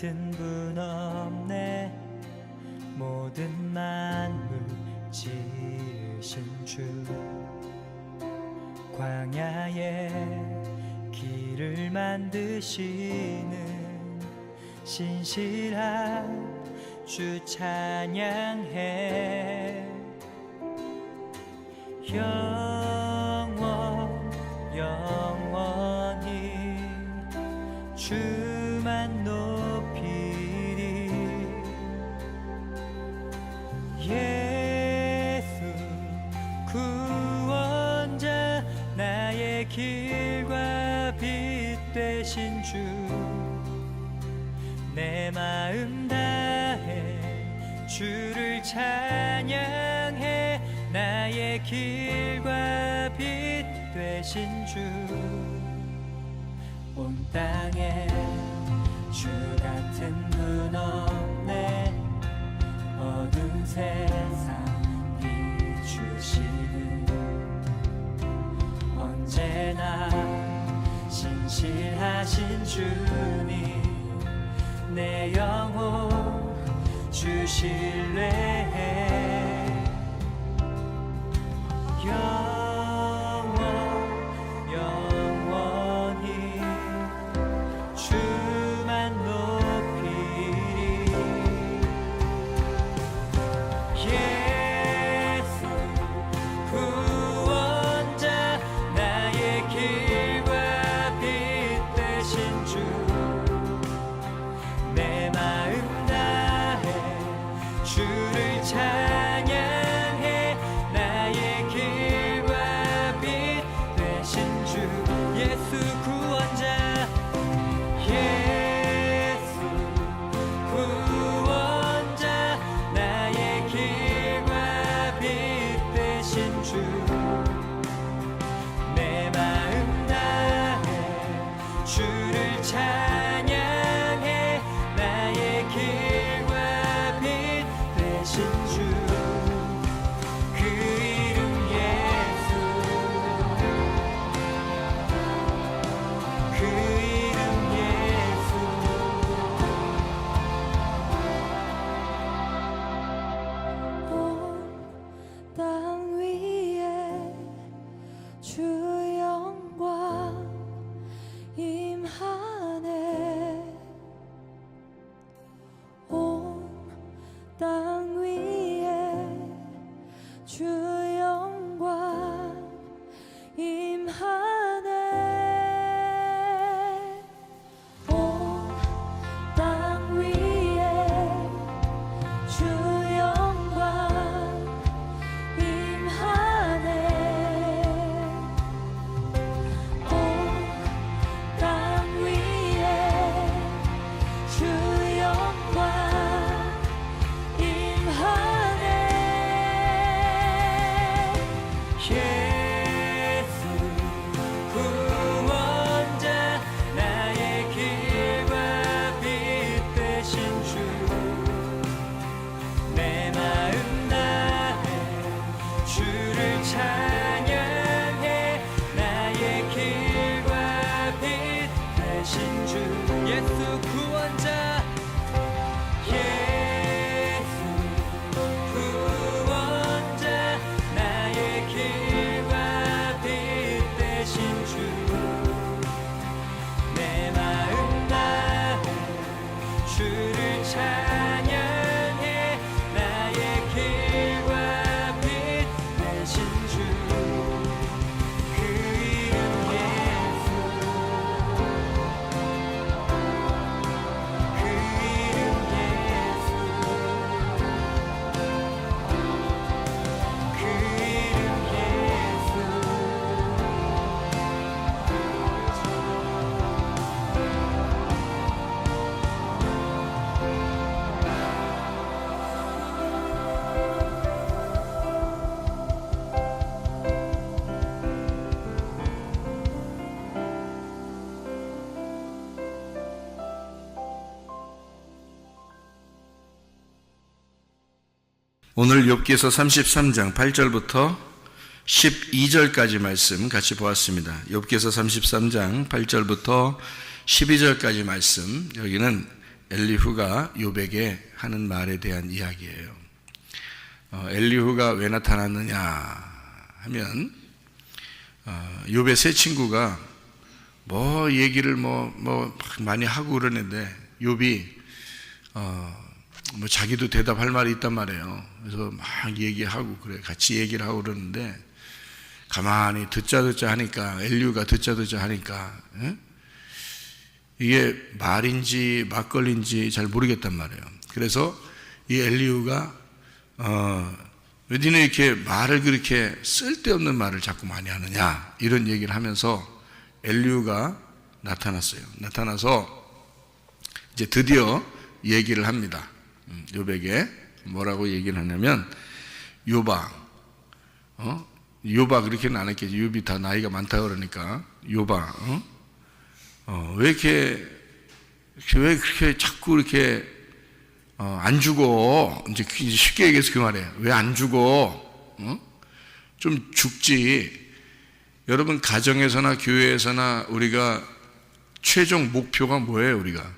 같은 분 없네. 모든 만물 지으신 주, 광야에 길을 만드시는 신실한 주 찬양해. 영원히 주만 높이리. 예수 구원자, 나의 길과 빛 되신 주, 내 마음 다해 주를 찬양해. 나의 길과 빛 되신 주, 온 땅에 주 같은 분 없네. 어두운 세상 비추시는 언제나 신실하신 주님, 내 영혼 주 신뢰해. 영원히 주만 높이리. 예수 구원자, 나의 길과 빛 되신 주, 내 마음 다해 주를 찬양해. 나의 길과 빛 되신 주, 예수 구원자. 예수 구원자, 나의 길과 빛 되신 주, 내 마음 다해 주를 찬양해. 나의 길과 빛 되신 주, 그 이름 예수, 그 이름 예수. 온 땅 위에 주 영광 임하네. 온 땅 위에 주 영광 임하네. 온 땅 위에 주 영광 임하네. 온 땅 위에 주 영광 임하네. 예수 구원자, 나의 길과 빛 되신 주, 내 마음 다해 주를 찬양해. 나의 길과 빛 되신 주, 예수 구원자. 예수 구원자, 나의 길과 빛 되신 주, 내 마음 다해 주를 찬양해. 나의 길과 빛 되신 주, 그 이름 예수, 그 이름 예수, 그 이름 예수. 오늘 욥기서 33장 8절부터 12절까지 말씀 같이 보았습니다. 욥기서 33장 8절부터 12절까지 말씀, 여기는 엘리후가 욥에게 하는 말에 대한 이야기예요. 엘리후가 왜 나타났느냐 하면 욥의 세 친구가 뭐 얘기를 뭐 많이 하고 그러는데 욥이 뭐 자기도 대답할 말이 있단 말이에요. 그래서 막 얘기하고 그래 같이 얘기를 하고 그러는데 가만히 듣자 하니까 엘리후가 듣자 하니까 이게 말인지 막걸리인지 잘 모르겠단 말이에요. 그래서 이 엘리후가 왜 니네 이렇게 말을 그렇게 쓸데없는 말을 자꾸 많이 하느냐 이런 얘기를 하면서 엘리후가 나타났어요. 나타나서 이제 드디어 얘기를 합니다. 욥에게 뭐라고 얘기를 하냐면 욥아 욥아 그렇게는 안 했겠지. 욥이 다 나이가 많다 그러니까 욥아 왜 그렇게 자꾸 이렇게 안 죽어? 이제 쉽게 얘기해서 그 말이에요. 왜 안 죽어? 좀 죽지. 여러분 가정에서나 교회에서나 우리가 최종 목표가 뭐예요? 우리가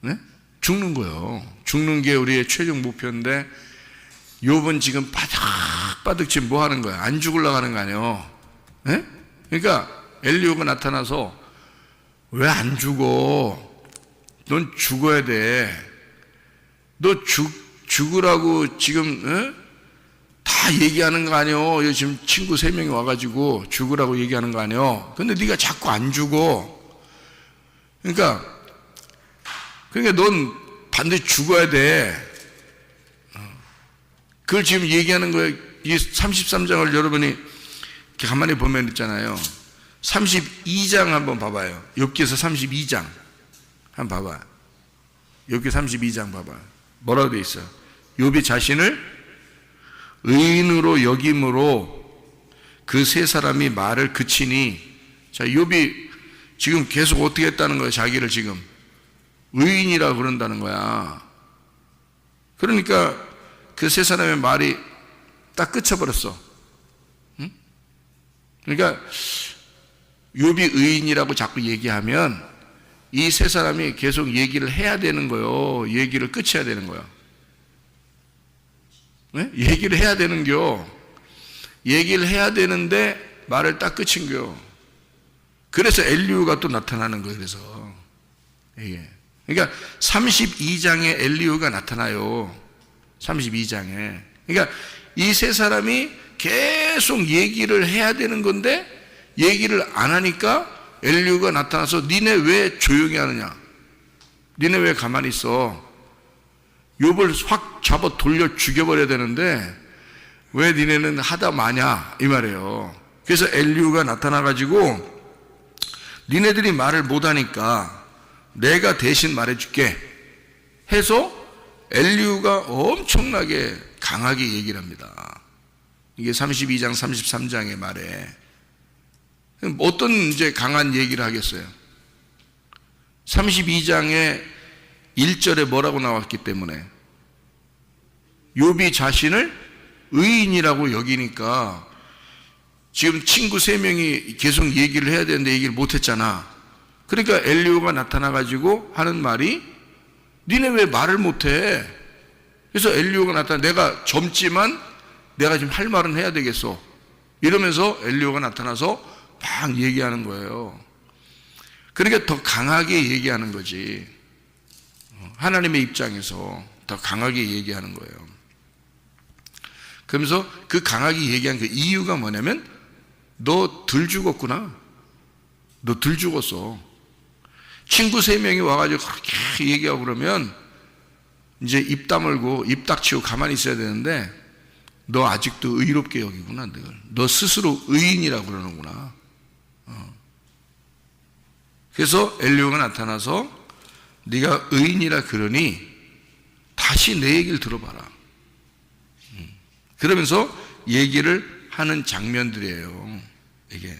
네? 죽는 거예요. 죽는 게 우리의 최종 목표인데 욥은 지금 바득바득 지금 뭐 하는 거야? 안 죽으려고 하는 거 아니에요? 네? 그러니까 엘리후가 나타나서 왜 안 죽어? 넌 죽어야 돼. 너 죽으라고 지금 다 얘기하는 거 아니요? 지금 친구 3명이 와가지고 죽으라고 얘기하는 거 아니요? 근데 네가 자꾸 안 죽어. 그러니까 넌 반드시 죽어야 돼. 그걸 지금 얘기하는 거예요. 이 33장을 여러분이 이렇게 가만히 보면 있잖아요. 32장 한번 봐봐요. 욥기서 32장 한번 봐봐요. 욥기 32장 봐봐요. 뭐라고 돼 있어요? 욥이 자신을 의인으로 여김으로 그 세 사람이 말을 그치니. 자, 욥이 지금 계속 어떻게 했다는 거예요? 자기를 지금 의인이라고 그런다는 거야. 그러니까 그 세 사람의 말이 딱 그쳐버렸어. 응? 그러니까 욥이 의인이라고 자꾸 얘기하면 이 세 사람이 계속 얘기를 해야 되는 거요. 얘기를 끝해야 되는 거야. 네? 얘기를 해야 되는겨. 얘기를 해야 되는데 말을 딱 끝인겨. 그래서 엘리후가 또 나타나는 거예요. 그래서 이게 그러니까 32장에 엘리후가 나타나요. 32장에. 그러니까 이 세 사람이 계속 얘기를 해야 되는 건데 얘기를 안 하니까 엘리후가 나타나서 니네 왜 조용히 하느냐? 니네 왜 가만히 있어? 욥을 확 잡아 돌려 죽여버려야 되는데 왜 니네는 하다 마냐? 이 말이에요. 그래서 엘리후가 나타나가지고 니네들이 말을 못하니까 내가 대신 말해줄게 해서 엘리후가 엄청나게 강하게 얘기를 합니다. 이게 32장 33장의 말에 어떤 이제 강한 얘기를 하겠어요? 32장의 1절에 뭐라고 나왔기 때문에 욥이 자신을 의인이라고 여기니까 지금 친구 3명이 계속 얘기를 해야 되는데 얘기를 못했잖아. 그러니까 엘리후가 나타나가지고 하는 말이 니네 왜 말을 못해? 그래서 엘리후가 나타나 내가 젊지만 내가 지금 할 말은 해야 되겠어. 이러면서 엘리후가 나타나서 막 얘기하는 거예요. 그러니까 더 강하게 얘기하는 거지. 하나님의 입장에서 더 강하게 얘기하는 거예요. 그러면서 그 강하게 얘기한 그 이유가 뭐냐면 너 덜 죽었구나. 너 덜 죽었어. 친구 3명이 와가지고 그렇게 얘기하고 그러면 이제 입 다물고 입 닥치고 가만히 있어야 되는데 너 아직도 의롭게 여기구나. 너 스스로 의인이라고 그러는구나. 그래서 엘리후가 나타나서 네가 의인이라 그러니 다시 내 얘기를 들어봐라. 그러면서 얘기를 하는 장면들이에요. 이게.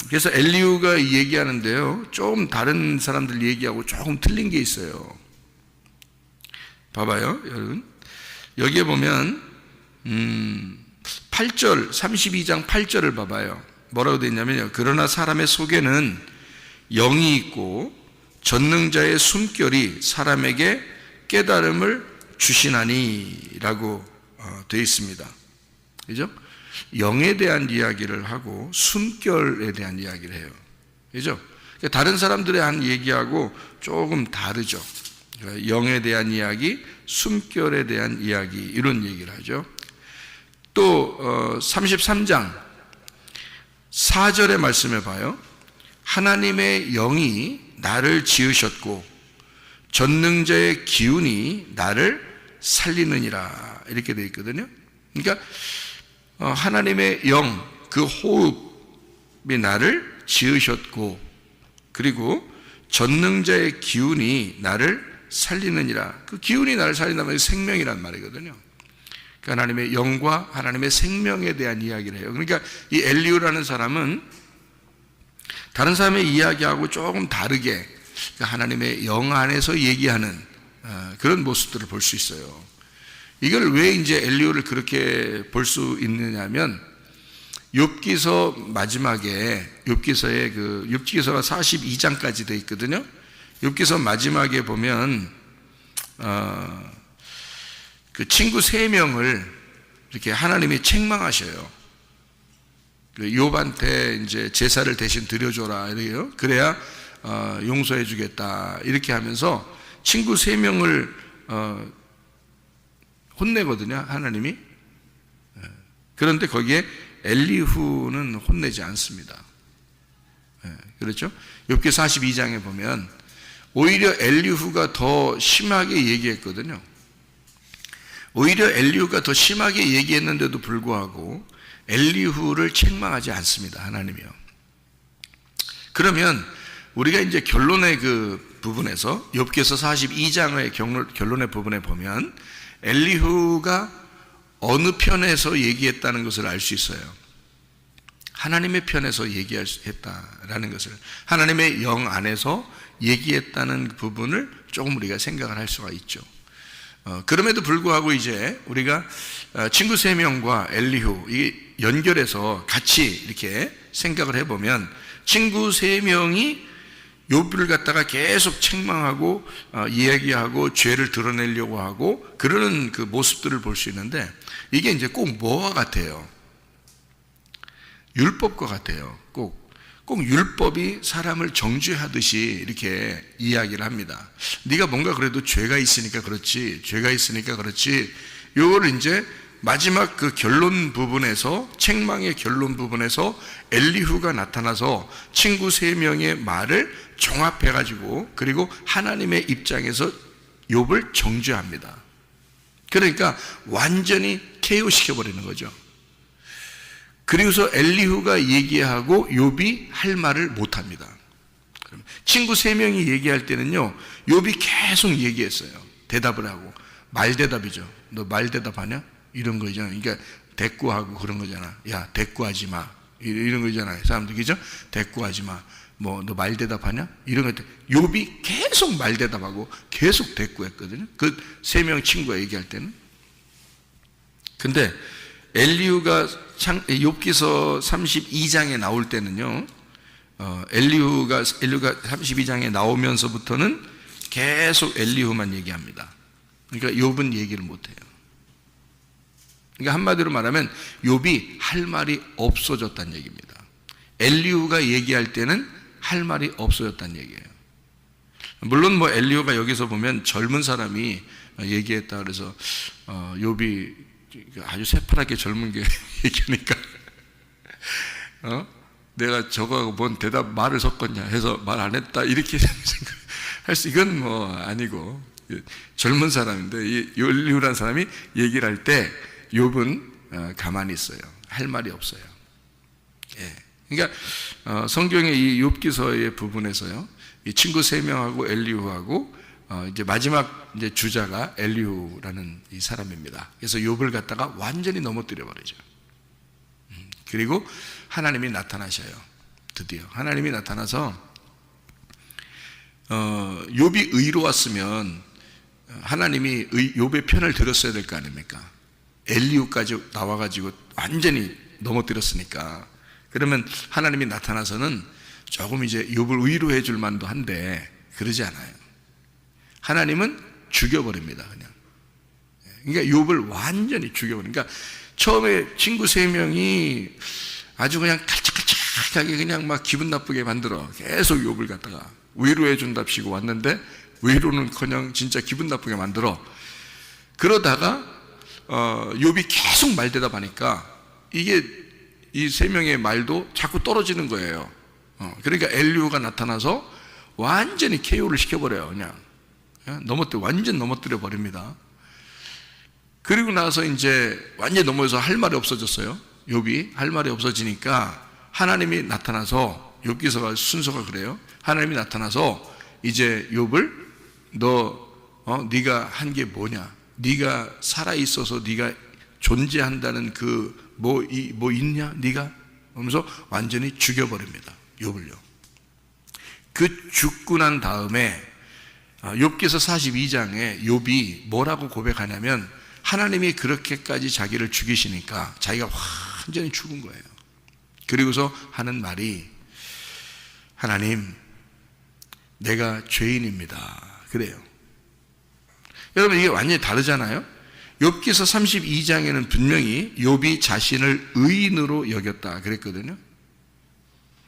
그래서 엘리후가 얘기하는데요. 조금 다른 사람들 얘기하고 조금 틀린 게 있어요. 봐봐요, 여러분. 여기에 보면 8절, 32장 8절을 봐봐요. 뭐라고 되어 있냐면요. 그러나 사람의 속에는 영이 있고 전능자의 숨결이 사람에게 깨달음을 주시나니라고 되어 있습니다. 그죠? 영에 대한 이야기를 하고 숨결에 대한 이야기를 해요. 그죠? 다른 사람들의 한 얘기하고 조금 다르죠. 영에 대한 이야기, 숨결에 대한 이야기, 이런 얘기를 하죠. 또 33장 4절의 말씀을 봐요. 하나님의 영이 나를 지으셨고 전능자의 기운이 나를 살리느니라, 이렇게 되어 있거든요. 그러니까 하나님의 영, 그 호흡이 나를 지으셨고, 그리고 전능자의 기운이 나를 살리느니라. 그 기운이 나를 살린다면 생명이란 말이거든요. 그러니까 하나님의 영과 하나님의 생명에 대한 이야기를 해요. 그러니까 이 엘리후라는 사람은 다른 사람의 이야기하고 조금 다르게 하나님의 영 안에서 얘기하는 그런 모습들을 볼 수 있어요. 이걸 왜 이제 엘리후를 그렇게 볼 수 있느냐면, 욥기서 마지막에, 욥기서가 42장까지 돼 있거든요. 욥기서 마지막에 보면 그 친구 3명을 이렇게 하나님이 책망하셔요. 욥한테 이제 제사를 대신 드려줘라, 이래요. 그래야 용서해 주겠다, 이렇게 하면서 친구 3명을 혼내거든요, 하나님이. 그런데 거기에 엘리후는 혼내지 않습니다. 그렇죠? 욥기 42장에 보면 오히려 엘리후가 더 심하게 얘기했거든요. 오히려 엘리후가 더 심하게 얘기했는데도 불구하고 엘리후를 책망하지 않습니다, 하나님이요. 그러면 우리가 이제 결론의 그 부분에서, 욥기서 42장의 결론의 부분에 보면 엘리후가 어느 편에서 얘기했다는 것을 알 수 있어요. 하나님의 편에서 얘기했다라는 것을, 하나님의 영 안에서 얘기했다는 부분을 조금 우리가 생각을 할 수가 있죠. 그럼에도 불구하고 이제 우리가 친구 3명과 엘리후 이 연결해서 같이 이렇게 생각을 해보면, 친구 3명이 욥을 갖다가 계속 책망하고 이야기하고 죄를 드러내려고 하고 그러는 그 모습들을 볼 수 있는데, 이게 이제 꼭 뭐와 같아요? 율법과 같아요. 꼭 율법이 사람을 정죄하듯이 이렇게 이야기를 합니다. 네가 뭔가 그래도 죄가 있으니까 그렇지, 요거를 이제 마지막 그 결론 부분에서, 책망의 결론 부분에서 엘리후가 나타나서 친구 3명의 말을 종합해가지고, 그리고 하나님의 입장에서 욥을 정죄합니다. 그러니까 완전히 KO 시켜버리는 거죠. 그리고서 엘리후가 얘기하고 욥이 할 말을 못합니다. 친구 3명이 얘기할 때는요, 욥이 계속 얘기했어요. 대답을 하고. 말대답이죠. 너 말대답하냐? 이런 거 있잖아. 그러니까 대꾸하고 그런 거잖아. 야, 대꾸하지 마, 이런 거 있잖아요, 사람들. 그죠? 대꾸하지 마. 뭐 너 말대답하냐? 이런 거. 욥이 계속 말대답하고 계속 대꾸했거든요, 그 3명 친구가 얘기할 때는. 근데 엘리후가 욥기서 32장에 나올 때는요, 엘리후가 32장에 나오면서부터는 계속 엘리후만 얘기합니다. 그러니까 욥은 얘기를 못해요. 그러니까 한마디로 말하면 욥이 할 말이 없어졌다는 얘기입니다. 엘리후가 얘기할 때는 할 말이 없어졌다는 얘기예요. 물론 뭐 엘리후가 여기서 보면 젊은 사람이 얘기했다 그래서 욥이 아주 새파랗게 젊은 게 얘기하니까 내가 저거하고 뭔 대답 말을 섞었냐 해서 말 안 했다, 이렇게 생각할 수, 이건 뭐 아니고, 젊은 사람인데 이 엘리후라는 사람이 얘기를 할 때 욥은 가만히 있어요. 할 말이 없어요. 예. 그러니까 성경의 이 욥기서의 부분에서요, 이 친구 3명하고 엘리후하고 이제 마지막 이제 주자가 엘리후라는 이 사람입니다. 그래서 욥을 갖다가 완전히 넘어뜨려 버리죠. 그리고 하나님이 나타나셔요. 드디어 하나님이 나타나서 욥이 의로웠으면 하나님이 욥의 편을 들었어야 될 거 아닙니까? 엘리후까지 나와가지고 완전히 넘어뜨렸으니까. 그러면 하나님이 나타나서는 조금 이제 욥을 위로해 줄 만도 한데 그러지 않아요. 하나님은 죽여버립니다. 그냥. 그러니까 욥을 완전히 죽여버립니다. 그러니까 처음에 친구 3명이 아주 그냥 칼짝칼짝하게 그냥 막 기분 나쁘게 만들어 계속 욥을 갖다가 위로해 준답시고 왔는데 위로는커녕 진짜 기분 나쁘게 만들어. 그러다가 욥이 계속 말대답하니까 이게 이 3명의 말도 자꾸 떨어지는 거예요. 그러니까 엘리후가 나타나서 완전히 KO를 시켜버려요. 그냥 완전 넘어뜨려 버립니다. 그리고 나서 이제 완전 넘어져서 할 말이 없어졌어요. 욥이 할 말이 없어지니까 하나님이 나타나서, 욥기서가 순서가 그래요. 하나님이 나타나서 이제 욥을 네가 한 게 뭐냐? 네가 살아 있어서 네가 존재한다는 그 뭐 있냐? 네가 하면서 완전히 죽여버립니다. 욥을요. 그 죽고 난 다음에 욥기서 42장에 욥이 뭐라고 고백하냐면 하나님이 그렇게까지 자기를 죽이시니까 자기가 완전히 죽은 거예요. 그리고서 하는 말이 하나님, 내가 죄인입니다. 그래요. 여러분, 이게 완전히 다르잖아요. 욥기서 32장에는 분명히 욥이 자신을 의인으로 여겼다 그랬거든요.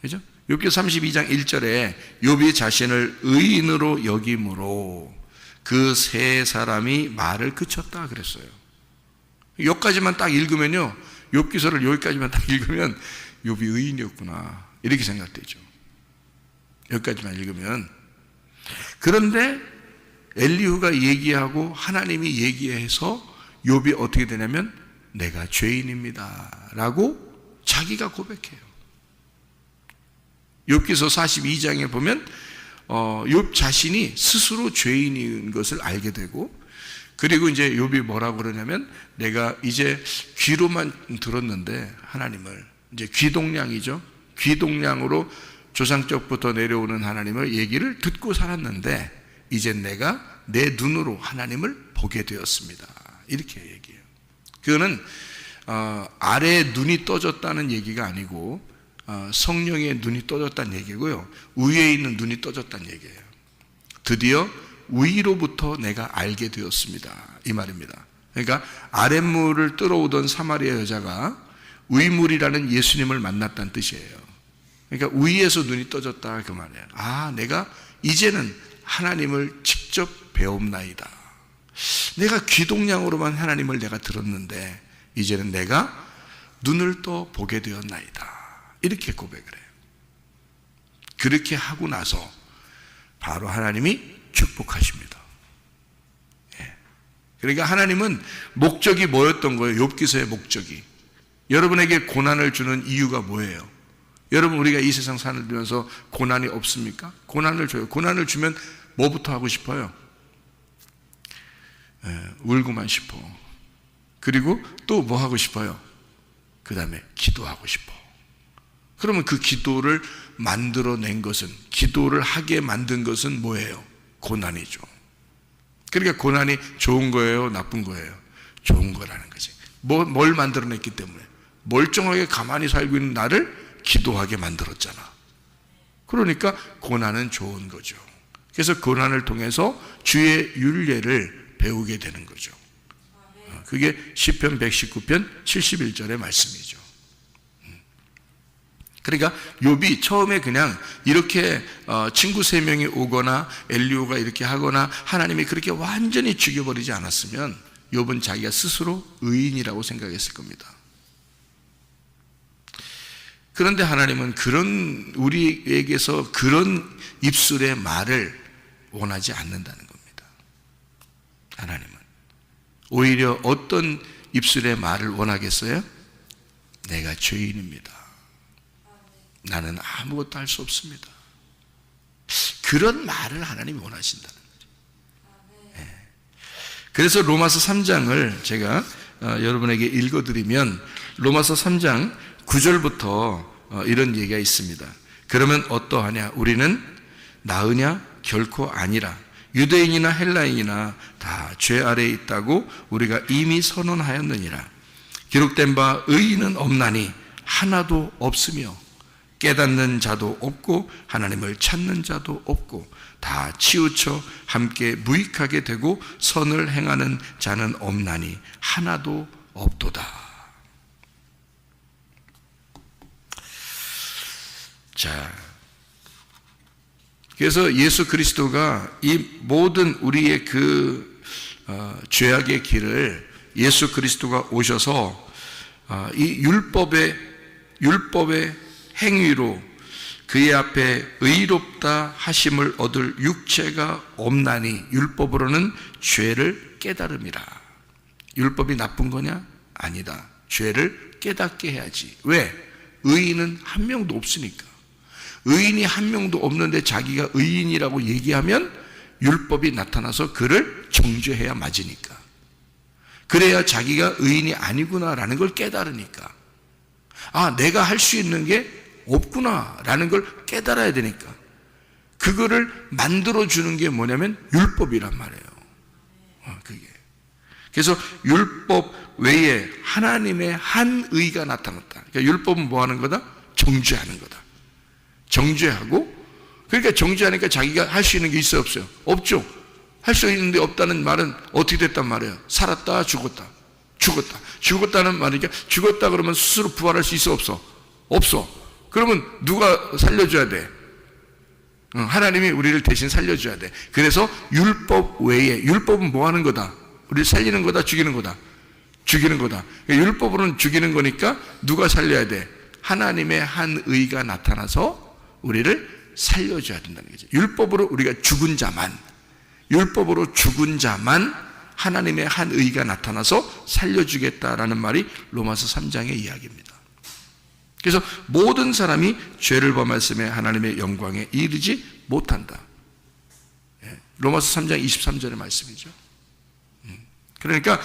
그죠? 욥기서 32장 1절에 욥이 자신을 의인으로 여김으로 그 세 사람이 말을 그쳤다 그랬어요. 여기까지만 딱 읽으면요, 욥기서를 여기까지만 딱 읽으면 욥이 의인이었구나 이렇게 생각되죠. 여기까지만 읽으면. 그런데 엘리후가 얘기하고 하나님이 얘기해서 욥이 어떻게 되냐면 내가 죄인입니다 라고 자기가 고백해요. 욥기서 42장에 보면 욥 자신이 스스로 죄인인 것을 알게 되고, 그리고 이제 욥이 뭐라고 그러냐면 내가 이제 귀로만 들었는데 하나님을, 이제 귀동량이죠. 귀동량으로 조상적부터 내려오는 하나님을 얘기를 듣고 살았는데 이제 내가 내 눈으로 하나님을 보게 되었습니다. 이렇게 얘기해요. 그거는 아래에 눈이 떠졌다는 얘기가 아니고 성령의 눈이 떠졌다는 얘기고요, 위에 있는 눈이 떠졌다는 얘기예요. 드디어 위로부터 내가 알게 되었습니다 이 말입니다. 그러니까 아랫물을 뚫어오던 사마리아 여자가 위물이라는 예수님을 만났다는 뜻이에요. 그러니까 위에서 눈이 떠졌다 그 말이에요. 내가 이제는 하나님을 직접 배움나이다. 내가 귀동량으로만 하나님을 내가 들었는데 이제는 내가 눈을 떠 보게 되었나이다. 이렇게 고백을 해요. 그렇게 하고 나서 바로 하나님이 축복하십니다. 그러니까 하나님은 목적이 뭐였던 거예요? 욥기서의 목적이. 여러분에게 고난을 주는 이유가 뭐예요? 여러분, 우리가 이 세상 살면서 고난이 없습니까? 고난을 줘요. 고난을 주면 뭐부터 하고 싶어요? 울고만 싶어. 그리고 또 뭐 하고 싶어요? 그 다음에 기도하고 싶어. 그러면 그 기도를 만들어낸 것은, 기도를 하게 만든 것은 뭐예요? 고난이죠. 그러니까 고난이 좋은 거예요? 나쁜 거예요? 좋은 거라는 거지. 뭘 만들어냈기 때문에? 멀쩡하게 가만히 살고 있는 나를 기도하게 만들었잖아. 그러니까 고난은 좋은 거죠. 그래서 고난을 통해서 주의 율례를 배우게 되는 거죠. 그게 시편 119편 71절의 말씀이죠. 그러니까 욥이 처음에 그냥 이렇게 친구 3명이 오거나 엘리후가 이렇게 하거나 하나님이 그렇게 완전히 죽여버리지 않았으면 욥은 자기가 스스로 의인이라고 생각했을 겁니다. 그런데 하나님은 우리에게서 그런 입술의 말을 원하지 않는다는 겁니다. 하나님은 오히려 어떤 입술의 말을 원하겠어요? 내가 죄인입니다. 나는 아무것도 할 수 없습니다. 그런 말을 하나님이 원하신다는 거죠. 그래서 로마서 3장을 제가 여러분에게 읽어드리면 로마서 3장 9절부터 이런 얘기가 있습니다. 그러면 어떠하냐? 우리는 나으냐? 결코 아니라. 유대인이나 헬라인이나 다 죄 아래에 있다고 우리가 이미 선언하였느니라. 기록된 바 의인은 없나니 하나도 없으며 깨닫는 자도 없고 하나님을 찾는 자도 없고 다 치우쳐 함께 무익하게 되고 선을 행하는 자는 없나니 하나도 없도다. 자, 그래서 예수 그리스도가 이 모든 우리의 그 죄악의 길을 예수 그리스도가 오셔서 이 율법의 행위로 그의 앞에 의롭다 하심을 얻을 육체가 없나니 율법으로는 죄를 깨달음이라. 율법이 나쁜 거냐? 아니다. 죄를 깨닫게 해야지. 왜? 의인은 한 명도 없으니까. 의인이 한 명도 없는데 자기가 의인이라고 얘기하면 율법이 나타나서 그를 정죄해야 맞으니까. 그래야 자기가 의인이 아니구나라는 걸 깨달으니까. 아, 내가 할 수 있는 게 없구나라는 걸 깨달아야 되니까. 그거를 만들어주는 게 뭐냐면 율법이란 말이에요. 그게. 그래서 율법 외에 하나님의 한 의가 나타났다. 그러니까 율법은 뭐 하는 거다? 정죄하는 거다. 정죄하고, 그러니까 정죄하니까 자기가 할 수 있는 게 있어요, 없어요? 없죠. 할 수 있는데 없다는 말은 어떻게 됐단 말이에요? 살았다, 죽었다. 죽었다. 죽었다는 말이니까 죽었다 그러면 스스로 부활할 수 있어, 없어? 없어. 그러면 누가 살려줘야 돼? 하나님이 우리를 대신 살려줘야 돼. 그래서 율법 외에, 율법은 뭐 하는 거다? 우리를 살리는 거다, 죽이는 거다? 죽이는 거다. 율법으로는 죽이는 거니까 누가 살려야 돼? 하나님의 한 의가 나타나서 우리를 살려줘야 된다는 거죠. 율법으로 우리가 죽은 자만, 율법으로 죽은 자만 하나님의 한 의가 나타나서 살려주겠다라는 말이 로마서 3장의 이야기입니다. 그래서 모든 사람이 죄를 범했음에 하나님의 영광에 이르지 못한다. 로마서 3장 23절의 말씀이죠. 그러니까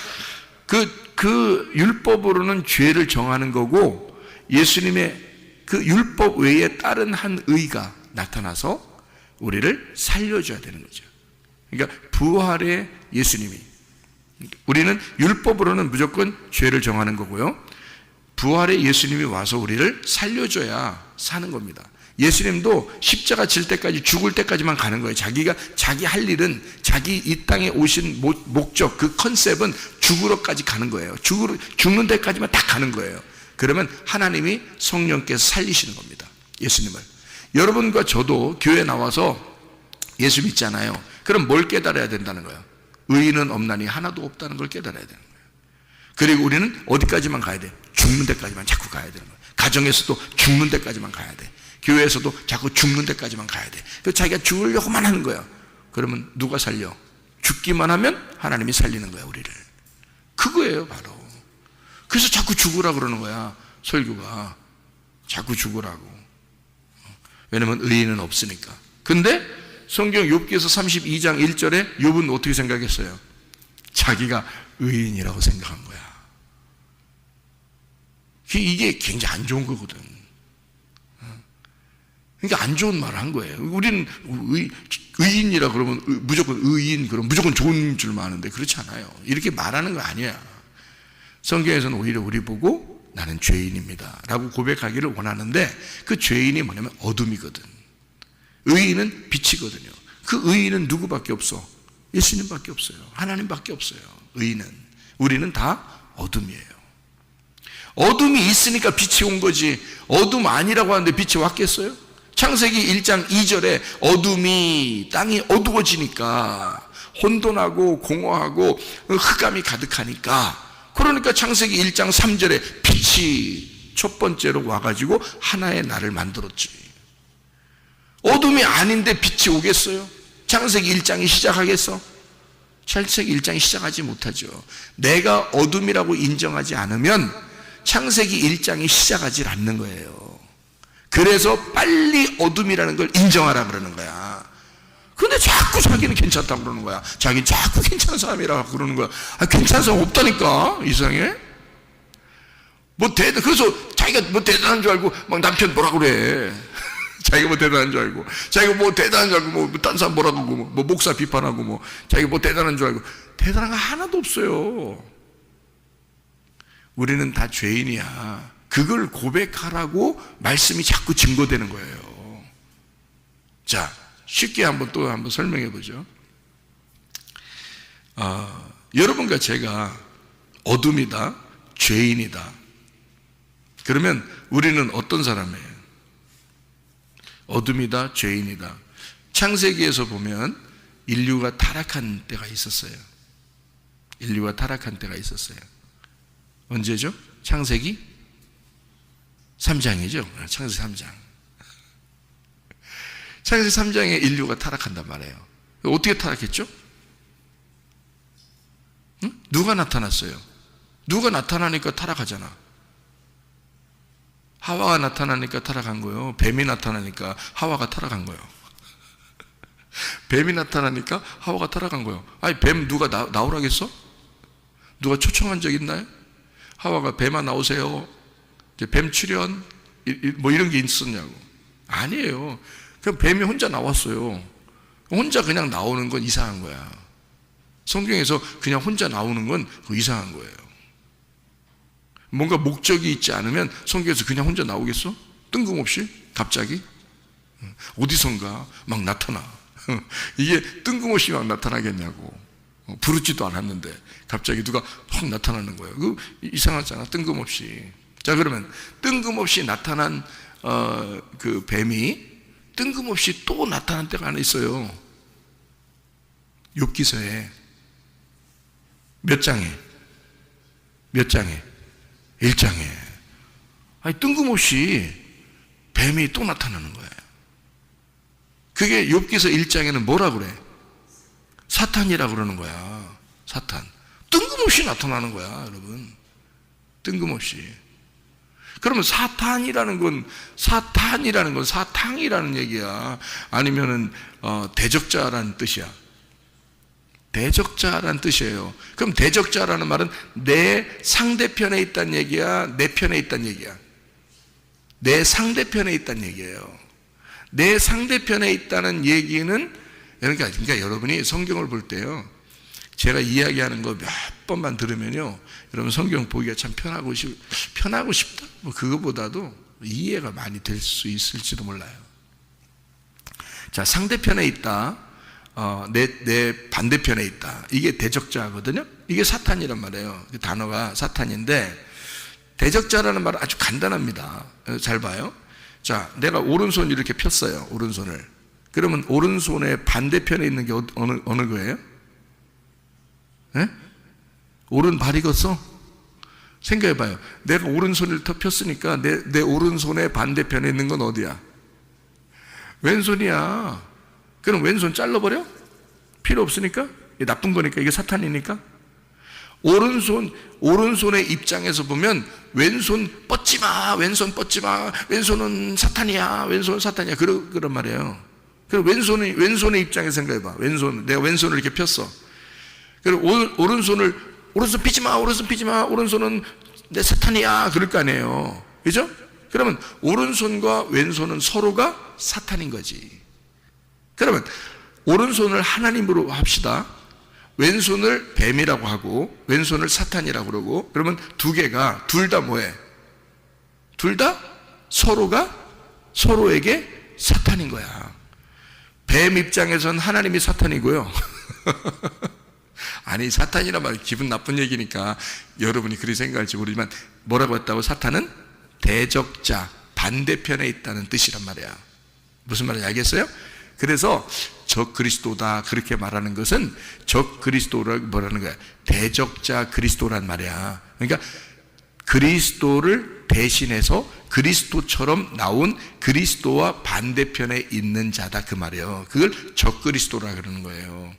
그 율법으로는 죄를 정하는 거고, 예수님의 그 율법 외에 다른 한 의가 나타나서 우리를 살려줘야 되는 거죠. 그러니까 부활의 예수님이, 우리는 율법으로는 무조건 죄를 정하는 거고요, 부활의 예수님이 와서 우리를 살려줘야 사는 겁니다. 예수님도 십자가 질 때까지, 죽을 때까지만 가는 거예요. 자기 할 일은, 자기 이 땅에 오신 목적, 그 컨셉은 죽으러까지 가는 거예요. 죽는 데까지만 딱 가는 거예요. 그러면 하나님이 성령께서 살리시는 겁니다. 예수님을. 여러분과 저도 교회 나와서 예수 믿잖아요. 그럼 뭘 깨달아야 된다는 거예요? 의인은 없나니 하나도 없다는 걸 깨달아야 되는 거예요. 그리고 우리는 어디까지만 가야 돼? 죽는 데까지만 자꾸 가야 되는 거예요. 가정에서도 죽는 데까지만 가야 돼. 교회에서도 자꾸 죽는 데까지만 가야 돼. 그래서 자기가 죽으려고만 하는 거야. 그러면 누가 살려? 죽기만 하면 하나님이 살리는 거야, 우리를. 그거예요, 바로. 그래서 자꾸 죽으라 그러는 거야, 설교가. 자꾸 죽으라고. 왜냐면 의인은 없으니까. 근데 성경 욥기에서 32장 1절에 욥은 어떻게 생각했어요? 자기가 의인이라고 생각한 거야. 이게 굉장히 안 좋은 거거든. 그러니까 안 좋은 말을 한 거예요. 우리는 의인이라 그러면 무조건 의인, 그럼 무조건 좋은 줄만 아는데 그렇지 않아요. 이렇게 말하는 거 아니야. 성경에서는 오히려 우리 보고 나는 죄인입니다 라고 고백하기를 원하는데, 그 죄인이 뭐냐면 어둠이거든. 의인은 빛이거든요. 그 의인은 누구밖에 없어? 예수님밖에 없어요. 하나님밖에 없어요. 의인은. 우리는 다 어둠이에요. 어둠이 있으니까 빛이 온 거지. 어둠 아니라고 하는데 빛이 왔겠어요? 창세기 1장 2절에 어둠이, 땅이 어두워지니까, 혼돈하고 공허하고 흑암이 가득하니까, 그러니까 창세기 1장 3절에 빛이 첫 번째로 와가지고 하나의 나를 만들었지. 어둠이 아닌데 빛이 오겠어요? 창세기 1장이 시작하겠어? 창세기 1장이 시작하지 못하죠. 내가 어둠이라고 인정하지 않으면 창세기 1장이 시작하지 않는 거예요. 그래서 빨리 어둠이라는 걸 인정하라 그러는 거야. 근데 자꾸 자기는 괜찮다고 그러는 거야. 자기는 자꾸 괜찮은 사람이라고 그러는 거야. 괜찮은 사람 없다니까, 이상해. 그래서 자기가 뭐 대단한 줄 알고 막 남편 뭐라고 그래. 자기가 뭐 대단한 줄 알고, 자기가 뭐 대단한 줄 알고, 뭐 딴 사람 뭐라고 하고, 뭐 목사 비판하고, 뭐 자기가 뭐 대단한 줄 알고. 대단한 거 하나도 없어요. 우리는 다 죄인이야. 그걸 고백하라고 말씀이 자꾸 증거되는 거예요. 자, 쉽게 한번 설명해 보죠. 여러분과 제가 어둠이다, 죄인이다. 그러면 우리는 어떤 사람이에요? 어둠이다, 죄인이다. 창세기에서 보면 인류가 타락한 때가 있었어요. 인류가 타락한 때가 있었어요. 언제죠? 창세기 3장이죠. 창세기 3장. 창세기 3장에 인류가 타락한단 말이에요. 어떻게 타락했죠? 응? 누가 나타났어요? 누가 나타나니까 타락하잖아. 하와가 나타나니까 타락한 거예요. 뱀이 나타나니까 하와가 타락한 거예요. 뱀이 나타나니까 하와가 타락한 거예요. 아니, 뱀 누가 나오라겠어? 누가 초청한 적 있나요? 하와가 뱀아 나오세요. 뱀 출연 뭐 이런 게 있었냐고. 아니에요. 그냥 뱀이 혼자 나왔어요. 혼자 그냥 나오는 건 이상한 거야. 성경에서 그냥 혼자 나오는 건 이상한 거예요. 뭔가 목적이 있지 않으면 성경에서 그냥 혼자 나오겠어? 뜬금없이? 갑자기? 어디선가 막 나타나. 이게 뜬금없이 막 나타나겠냐고. 부르지도 않았는데 갑자기 누가 확 나타나는 거예요. 그 이상하잖아. 뜬금없이. 자, 그러면 뜬금없이 나타난 그 뱀이 뜬금없이 또 나타난 때가 하나 있어요. 욥기서에 몇 장에? 몇 장에? 1장에. 아니, 뜬금없이 뱀이 또 나타나는 거예요. 그게 욥기서 1장에는 뭐라 그래? 사탄이라 그러는 거야. 사탄. 뜬금없이 나타나는 거야, 여러분. 뜬금없이. 그러면 사탄이라는 건 사탕이라는 얘기야. 아니면은 대적자라는 뜻이야. 대적자라는 뜻이에요. 그럼 대적자라는 말은 내 상대편에 있다는 얘기야, 내 편에 있다는 얘기야? 내 상대편에 있다는 얘기예요. 내 상대편에 있다는 얘기는, 그러니까 여러분이 성경을 볼 때요, 제가 이야기하는 거 몇 번만 들으면요, 여러분 성경 보기가 참 편하고 싶다? 뭐 그거보다도 이해가 많이 될 수 있을지도 몰라요. 자, 상대편에 있다. 내 반대편에 있다. 이게 대적자거든요. 이게 사탄이란 말이에요. 그 단어가 사탄인데, 대적자라는 말은 아주 간단합니다. 잘 봐요. 자, 내가 오른손 이렇게 폈어요. 오른손을. 그러면 오른손의 반대편에 있는 게 어느 거예요? 네? 오른발이겠어? 생각해봐요. 내가 오른손을 더 폈으니까 내 오른손의 반대편에 있는 건 어디야? 왼손이야. 그럼 왼손 잘라버려? 필요 없으니까? 이게 나쁜 거니까, 이게 사탄이니까? 오른손의 입장에서 보면 왼손 뻗지 마, 왼손 뻗지 마, 왼손은 사탄이야, 왼손은 사탄이야. 그런 말이에요. 그럼 왼손의 입장에서 생각해봐. 내가 왼손을 이렇게 폈어. 그리고 오른손 피지 마, 오른손은 내 사탄이야. 그럴 거 아니에요. 그죠? 그러면 오른손과 왼손은 서로가 사탄인 거지. 그러면 오른손을 하나님으로 합시다. 왼손을 뱀이라고 하고 왼손을 사탄이라고 그러고, 그러면 둘 다 뭐해? 둘 다 서로에게 사탄인 거야. 뱀 입장에서는 하나님이 사탄이고요. 아니, 사탄이란 말 기분 나쁜 얘기니까 여러분이 그렇게 생각할지 모르지만, 뭐라고 했다고? 사탄은 대적자, 반대편에 있다는 뜻이란 말이야. 무슨 말인지 알겠어요? 그래서 적 그리스도다 그렇게 말하는 것은 적 그리스도라고 뭐라는 거야? 대적자 그리스도란 말이야. 그러니까 그리스도를 대신해서 그리스도처럼 나온 그리스도와 반대편에 있는 자다 그 말이에요. 그걸 적 그리스도라 그러는 거예요.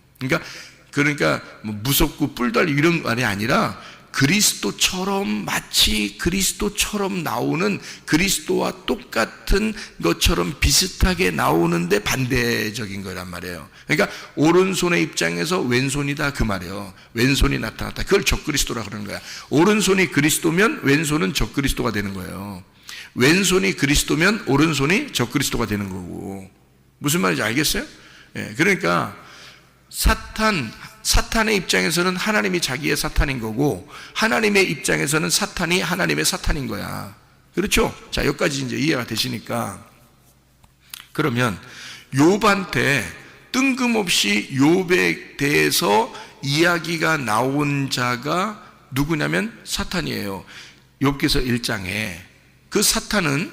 그러니까 뭐 무섭고 뿔달리 이런 말이 아니라, 그리스도처럼, 마치 그리스도처럼 나오는, 그리스도와 똑같은 것처럼 비슷하게 나오는데 반대적인 거란 말이에요. 그러니까 오른손의 입장에서 왼손이다 그 말이에요. 왼손이 나타났다. 그걸 적그리스도라 그러는 거야. 오른손이 그리스도면 왼손은 적그리스도가 되는 거예요. 왼손이 그리스도면 오른손이 적그리스도가 되는 거고. 무슨 말인지 알겠어요? 예, 그러니까 사탄의 입장에서는 하나님이 자기의 사탄인 거고, 하나님의 입장에서는 사탄이 하나님의 사탄인 거야. 그렇죠? 자, 여기까지 이제 이해가 되시니까, 그러면 욥한테 뜬금없이 욥에 대해서 이야기가 나온 자가 누구냐면 사탄이에요. 욥기서 1장에 그 사탄은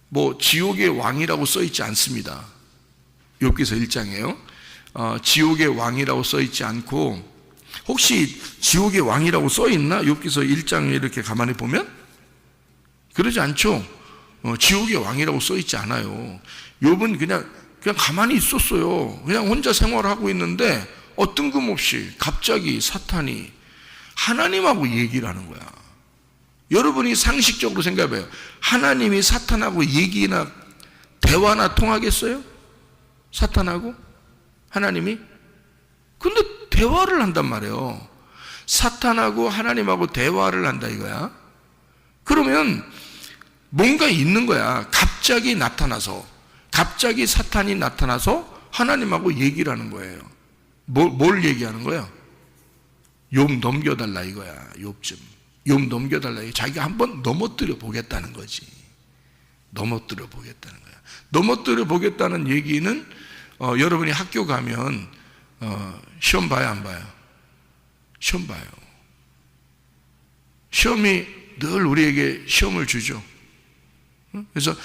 뭐 지옥의 왕이라고 써 있지 않습니다. 욥기서 1장에요. 지옥의 왕이라고 써 있지 않고, 혹시 지옥의 왕이라고 써 있나? 욥기서 1장에 이렇게 가만히 보면 그러지 않죠. 지옥의 왕이라고 써 있지 않아요. 욥은 그냥 가만히 있었어요. 그냥 혼자 생활하고 있는데 뜬금없이 갑자기 사탄이 하나님하고 얘기를 하는 거야. 여러분이 상식적으로 생각해봐요. 하나님이 사탄하고 얘기나 대화나 통하겠어요? 사탄하고 하나님이? 근데 대화를 한단 말이에요. 사탄하고 하나님하고 대화를 한다 이거야. 그러면 뭔가 있는 거야. 갑자기 나타나서, 갑자기 사탄이 나타나서 하나님하고 얘기를 하는 거예요. 뭘 얘기하는 거예요? 욥 넘겨달라 이거야. 욥 넘겨달라. 자기가 한번 넘어뜨려 보겠다는 거지. 넘어뜨려 보겠다는 거야. 넘어뜨려 보겠다는 얘기는 여러분이 학교 가면 시험 봐요, 안 봐요? 시험 봐요. 시험이 늘 우리에게 시험을 주죠. 그래서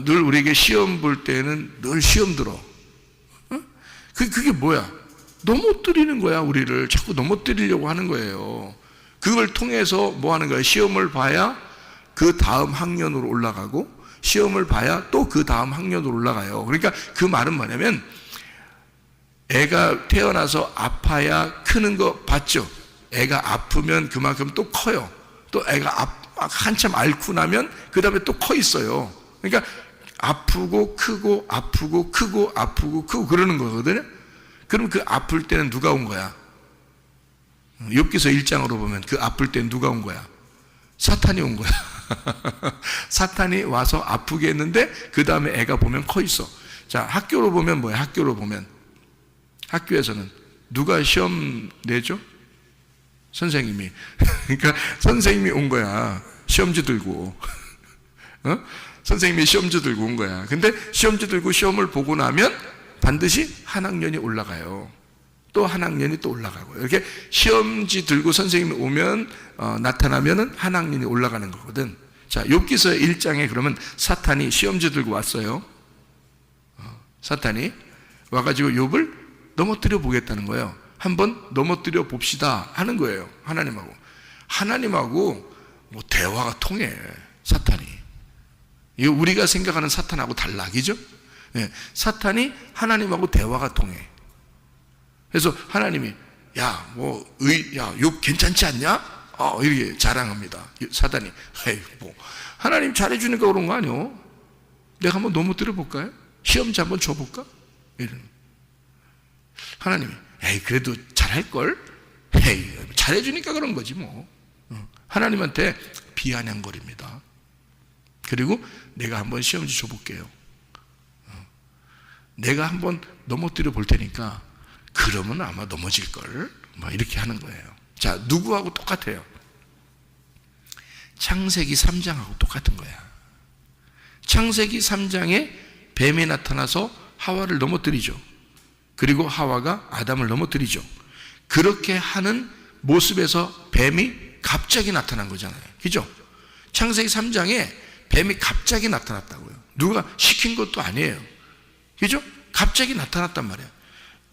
늘 우리에게 시험 볼 때는 늘 시험 들어. 그게 뭐야? 넘어뜨리는 거야. 우리를 자꾸 넘어뜨리려고 하는 거예요. 그걸 통해서 뭐 하는 거야? 시험을 봐야 그 다음 학년으로 올라가고, 시험을 봐야 또 그 다음 학년으로 올라가요. 그러니까 그 말은 뭐냐면, 애가 태어나서 아파야 크는 거 봤죠? 애가 아프면 그만큼 또 커요. 또 애가 한참 앓고 나면 그 다음에 또 커 있어요. 그러니까 아프고 크고 아프고 크고 아프고 크고 그러는 거거든요. 그럼 그 아플 때는 누가 온 거야? 욥기서 1장으로 보면 그 아플 때는 누가 온 거야? 사탄이 온 거야. 사탄이 와서 아프게 했는데 그 다음에 애가 보면 커 있어. 자, 학교로 보면 뭐야? 학교로 보면, 학교에서는 누가 시험 내죠? 선생님이. 그러니까 선생님이 온 거야. 시험지 들고. 선생님이 시험지 들고 온 거야. 근데 시험지 들고 시험을 보고 나면 반드시 한 학년이 올라가요. 또 한 학년이 또 올라가고, 이렇게 시험지 들고 선생님이 오면 나타나면은 한 학년이 올라가는 거거든. 자, 욥기서 1장에 그러면 사탄이 시험지 들고 왔어요. 사탄이 와가지고 욥을 넘어뜨려 보겠다는 거예요. 한번 넘어뜨려 봅시다 하는 거예요. 하나님하고 뭐 대화가 통해. 사탄이, 이거 우리가 생각하는 사탄하고 달라, 그죠? 네, 사탄이 하나님하고 대화가 통해. 그래서 하나님이 욥 괜찮지 않냐? 이렇게 자랑합니다. 사탄이, 뭐 하나님 잘해주니까 그런 거 아니요? 내가 한번 넘어뜨려 볼까요? 시험지 한번 줘볼까? 이러는. 하나님이, 그래도 잘할걸? 잘해주니까 그런 거지 뭐. 하나님한테 비아냥거립니다. 그리고 내가 한번 시험지 줘볼게요. 내가 한번 넘어뜨려 볼 테니까 그러면 아마 넘어질걸? 막 이렇게 하는 거예요. 자, 누구하고 똑같아요? 창세기 3장하고 똑같은 거야. 창세기 3장에 뱀이 나타나서 하와를 넘어뜨리죠. 그리고 하와가 아담을 넘어뜨리죠. 그렇게 하는 모습에서 뱀이 갑자기 나타난 거잖아요. 그죠? 창세기 3장에 뱀이 갑자기 나타났다고요. 누가 시킨 것도 아니에요. 그죠? 갑자기 나타났단 말이에요.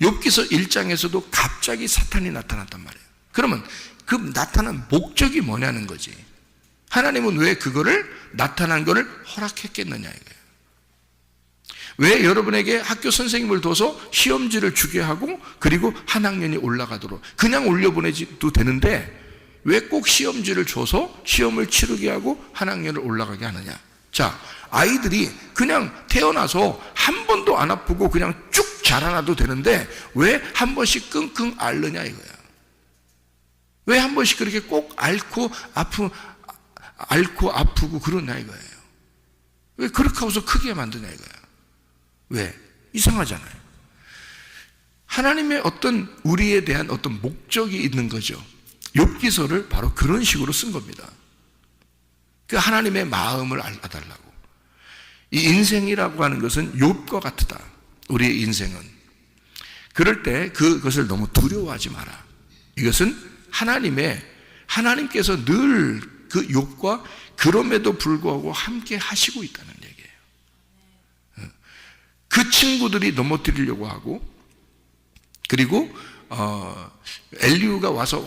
욥기서 1장에서도 갑자기 사탄이 나타났단 말이에요. 그러면 그 나타난 목적이 뭐냐는 거지. 하나님은 왜 그거를, 나타난 거를 허락했겠느냐 이거예요. 왜 여러분에게 학교 선생님을 둬서 시험지를 주게 하고 그리고 한 학년이 올라가도록 그냥 올려보내도 되는데 왜 꼭 시험지를 줘서 시험을 치르게 하고 한 학년을 올라가게 하느냐. 자, 아이들이 그냥 태어나서 한 번도 안 아프고 그냥 쭉 자라나도 되는데 왜 한 번씩 끙끙 앓느냐 이거야. 왜 한 번씩 그렇게 꼭 앓고 아프고 그러냐 이거예요. 왜 그렇게 하고서 크게 만드냐 이거야. 왜? 이상하잖아요. 하나님의 어떤 우리에 대한 어떤 목적이 있는 거죠. 욥기서를 바로 그런 식으로 쓴 겁니다. 그 하나님의 마음을 알아달라고. 이 인생이라고 하는 것은 욥과 같다. 우리의 인생은. 그럴 때 그것을 너무 두려워하지 마라. 이것은 하나님께서 늘 그 욥과 그럼에도 불구하고 함께 하시고 있다는 얘기예요. 그 친구들이 넘어뜨리려고 하고, 그리고 엘리후가 와서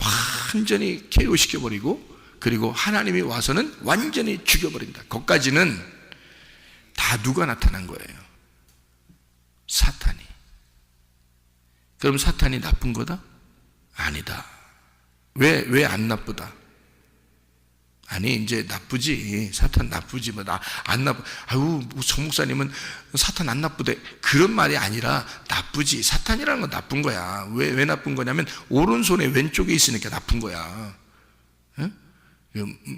완전히 KO 시켜버리고, 그리고 하나님이 와서는 완전히 죽여버린다. 거기까지는 다 누가 나타난 거예요? 사탄이. 그럼 사탄이 나쁜 거다? 아니다. 왜 안 나쁘다? 아니, 이제 나쁘지. 사탄 나쁘지. 안 나쁘. 아유, 정 목사님은 사탄 안 나쁘대. 그런 말이 아니라 나쁘지. 사탄이라는 건 나쁜 거야. 왜 나쁜 거냐면, 오른손에 왼쪽에 있으니까 나쁜 거야.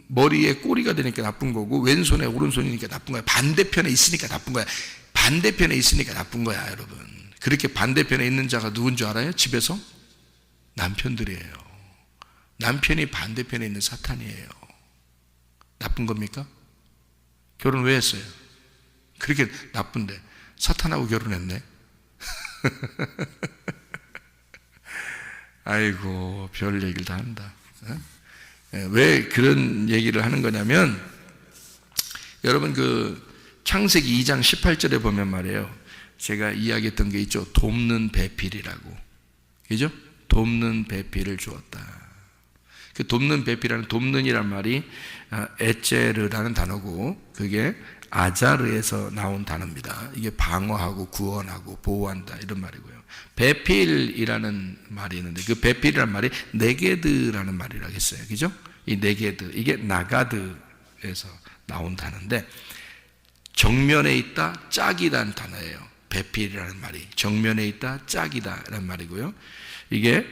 머리에 꼬리가 되니까 나쁜 거고, 왼손에 오른손이니까 나쁜 거야. 반대편에 있으니까 나쁜 거야. 반대편에 있으니까 나쁜 거야, 여러분. 그렇게 반대편에 있는 자가 누군 줄 알아요? 집에서? 남편들이에요. 남편이 반대편에 있는 사탄이에요. 나쁜 겁니까? 결혼 왜 했어요? 그렇게 나쁜데 사탄하고 결혼했네. 아이고, 별 얘기를 다 한다. 왜 그런 얘기를 하는 거냐면, 여러분 그 창세기 2장 18절에 보면 말이에요, 제가 이야기했던 게 있죠. 돕는 배필이라고. 그죠? 돕는 배필을 주었다. 그 돕는 배필이라는, 돕는이란 말이 에체르라는 단어고, 그게 아자르에서 나온 단어입니다. 이게 방어하고 구원하고 보호한다 이런 말이고요. 배필이라는 말이 있는데, 그 배필이라는 말이 네게드라는 말이라고 했어요. 그죠? 이 네게드, 이게 나가드에서 나온 단어인데, 정면에 있다 짝이라는 단어예요. 배필이라는 말이 정면에 있다 짝이다라는 말이고요. 이게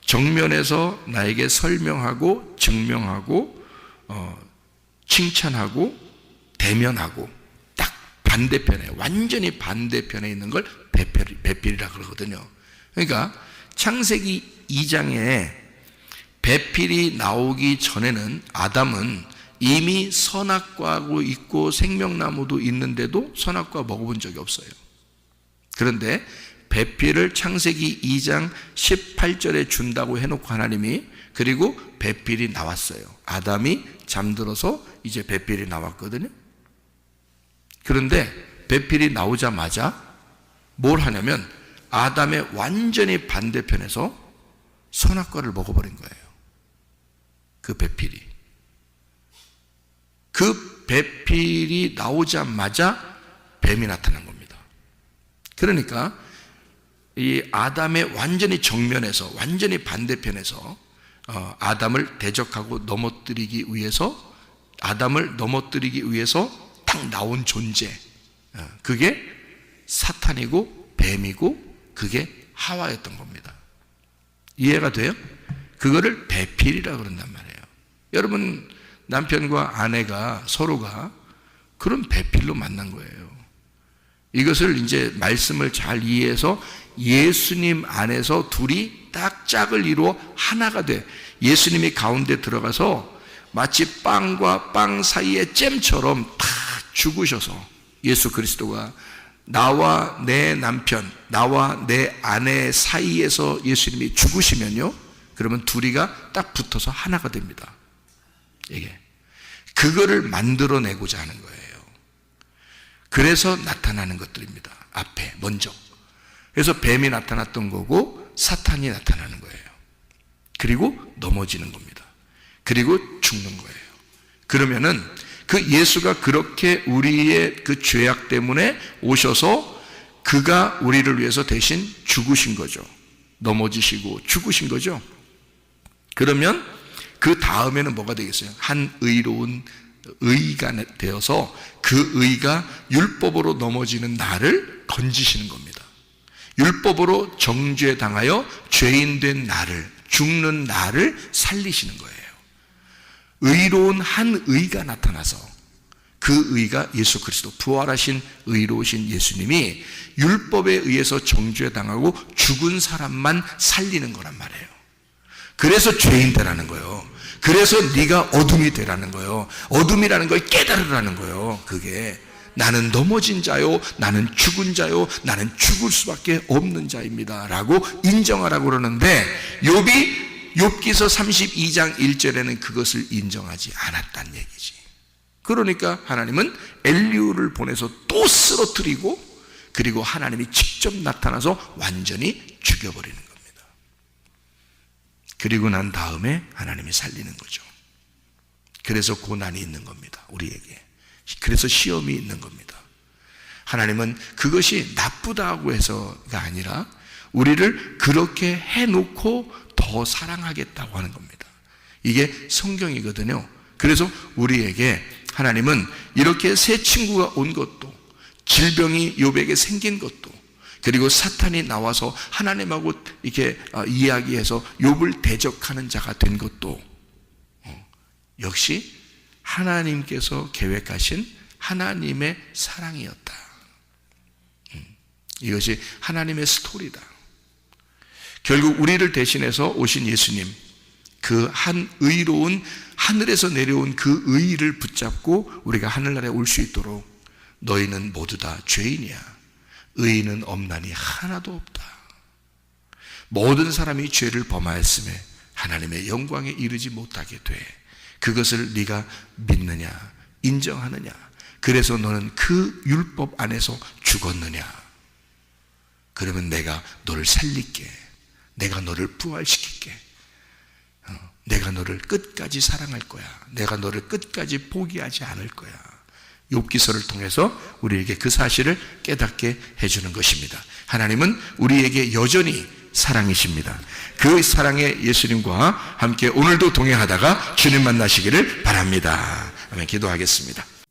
정면에서 나에게 설명하고 증명하고 칭찬하고 대면하고, 딱 반대편에, 완전히 반대편에 있는 걸 배필이라고 그러거든요. 그러니까 창세기 2장에 배필이 나오기 전에는 아담은 이미 선악과하고 있고 생명나무도 있는데도 선악과 먹어본 적이 없어요. 그런데 배필을 창세기 2장 18절에 준다고 해놓고 하나님이, 그리고 배필이 나왔어요. 아담이 잠들어서 이제 배필이 나왔거든요. 그런데 배필이 나오자마자 뭘 하냐면, 아담의 완전히 반대편에서 선악과를 먹어버린 거예요. 그 배필이. 그 배필이 나오자마자 뱀이 나타난 겁니다. 그러니까 이 아담의 완전히 정면에서, 완전히 반대편에서 아담을 대적하고 넘어뜨리기 위해서, 아담을 넘어뜨리기 위해서 딱 나온 존재, 그게 사탄이고 뱀이고, 그게 하와였던 겁니다. 이해가 돼요? 그거를 배필이라고 그런단 말이에요. 여러분, 남편과 아내가 서로가 그런 배필로 만난 거예요. 이것을 이제 말씀을 잘 이해해서 예수님 안에서 둘이 딱 짝을 이루어 하나가 돼. 예수님이 가운데 들어가서 마치 빵과 빵 사이의 잼처럼 다 죽으셔서, 예수 그리스도가 나와 내 남편, 나와 내 아내 사이에서 예수님이 죽으시면요, 그러면 둘이가 딱 붙어서 하나가 됩니다. 이게 그거를 만들어내고자 하는 거예요. 그래서 나타나는 것들입니다. 앞에 먼저. 그래서 뱀이 나타났던 거고 사탄이 나타나는 거예요. 그리고 넘어지는 겁니다. 그리고 죽는 거예요. 그러면은 그 예수가 그렇게 우리의 그 죄악 때문에 오셔서 그가 우리를 위해서 대신 죽으신 거죠. 넘어지시고 죽으신 거죠. 그러면 그 다음에는 뭐가 되겠어요? 한 의로운 의가 되어서 그 의가 율법으로 넘어지는 나를 건지시는 겁니다. 율법으로 정죄 당하여 죄인된 나를, 죽는 나를 살리시는 거예요. 의로운 한 의가 나타나서, 그 의가 예수 그리스도, 부활하신 의로우신 예수님이 율법에 의해서 정죄 당하고 죽은 사람만 살리는 거란 말이에요. 그래서 죄인 되라는 거예요. 그래서 네가 어둠이 되라는 거예요. 어둠이라는 걸 깨달으라는 거예요. 그게 나는 넘어진 자요, 나는 죽은 자요, 나는 죽을 수밖에 없는 자입니다 라고 인정하라고 그러는데, 욥기서 32장 1절에는 그것을 인정하지 않았다는 얘기지. 그러니까 하나님은 엘리후를 보내서 또 쓰러뜨리고, 그리고 하나님이 직접 나타나서 완전히 죽여버리는 겁니다. 그리고 난 다음에 하나님이 살리는 거죠. 그래서 고난이 있는 겁니다, 우리에게. 그래서 시험이 있는 겁니다. 하나님은 그것이 나쁘다고 해서가 아니라 우리를 그렇게 해놓고 더 사랑하겠다고 하는 겁니다. 이게 성경이거든요. 그래서 우리에게 하나님은 이렇게 새 친구가 온 것도, 질병이 욥에게 생긴 것도, 그리고 사탄이 나와서 하나님하고 이렇게 이야기해서 욥을 대적하는 자가 된 것도 역시 하나님께서 계획하신 하나님의 사랑이었다. 이것이 하나님의 스토리다. 결국 우리를 대신해서 오신 예수님, 그 한 의로운, 하늘에서 내려온 그 의의를 붙잡고 우리가 하늘나라에 올 수 있도록, 너희는 모두 다 죄인이야, 의인은 없나니 하나도 없다. 모든 사람이 죄를 범하였음에 하나님의 영광에 이르지 못하게 돼. 그것을 네가 믿느냐, 인정하느냐? 그래서 너는 그 율법 안에서 죽었느냐? 그러면 내가 너를 살릴게. 내가 너를 부활시킬게. 내가 너를 끝까지 사랑할 거야. 내가 너를 끝까지 포기하지 않을 거야. 욥기서를 통해서 우리에게 그 사실을 깨닫게 해주는 것입니다. 하나님은 우리에게 여전히 사랑이십니다. 그 사랑의 예수님과 함께 오늘도 동행하다가 주님 만나시기를 바랍니다. 아멘. 기도하겠습니다.